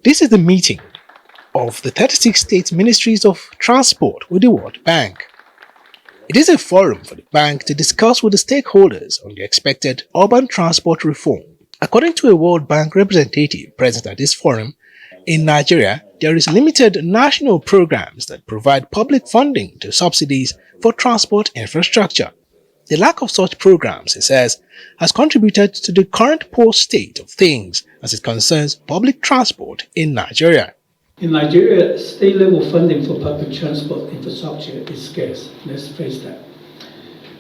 This is the meeting of the 36 state ministries of transport with the World Bank. It is a forum for the bank to discuss with the stakeholders on the expected urban transport reform. According to a World Bank representative present at this forum, in Nigeria, there is limited national programs that provide public funding to subsidies for transport infrastructure. The lack of such programs, he says, has contributed to the current poor state of things as it concerns public transport in Nigeria. In Nigeria, state-level funding for public transport infrastructure is scarce. Let's face that.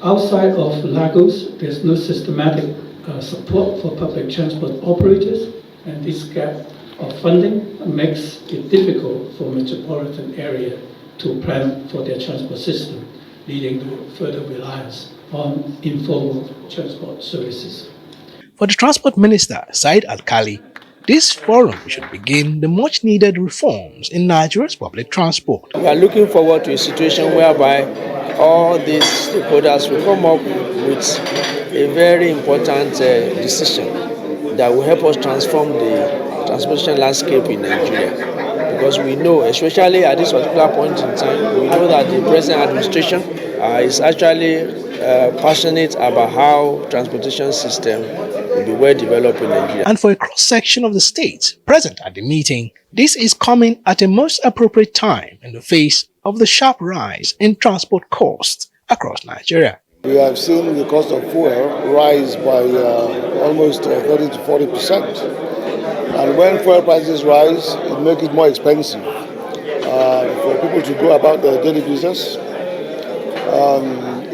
Outside of Lagos, there's no systematic support for public transport operators, and this gap of funding makes it difficult for metropolitan area to plan for their transport system, leading to further reliance on informal transport services. For the Transport Minister, Said Al-Kali, this forum should begin the much-needed reforms in Nigeria's public transport. We are looking forward to a situation whereby all these stakeholders will come up with a very important decision that will help us transform the transportation landscape in Nigeria. Because we know, especially at this particular point in time, we know that the present administration is actually passionate about how transportation system will be well developed in Nigeria. And for a cross-section of the states present at the meeting, this is coming at a most appropriate time in the face of the sharp rise in transport costs across Nigeria. We have seen the cost of fuel rise by almost 30 to 40%. And when fuel prices rise, it makes it more expensive for people to go about their daily business.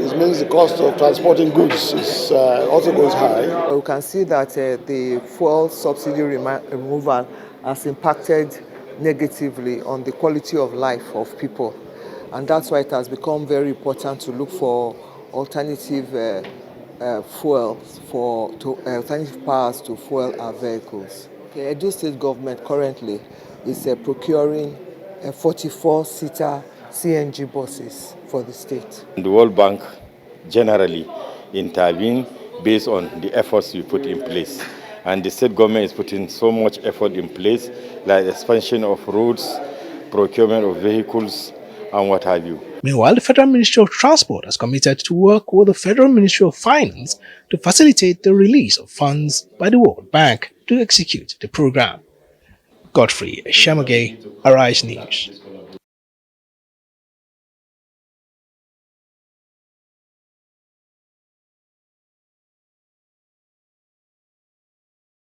It means the cost of transporting goods is, also goes high. We can see that the fuel subsidy removal has impacted negatively on the quality of life of people. And that's why it has become very important to look for alternative fuels, alternative powers to fuel our vehicles. The Edo State government currently is procuring 44-seater CNG buses for the state. The World Bank generally intervene based on the efforts we put in place. And the state government is putting so much effort in place, like expansion of roads, procurement of vehicles, and what have you. Meanwhile, the Federal Ministry of Transport has committed to work with the Federal Ministry of Finance to facilitate the release of funds by the World Bank to execute the program. Godfrey Eshamage, Arise News.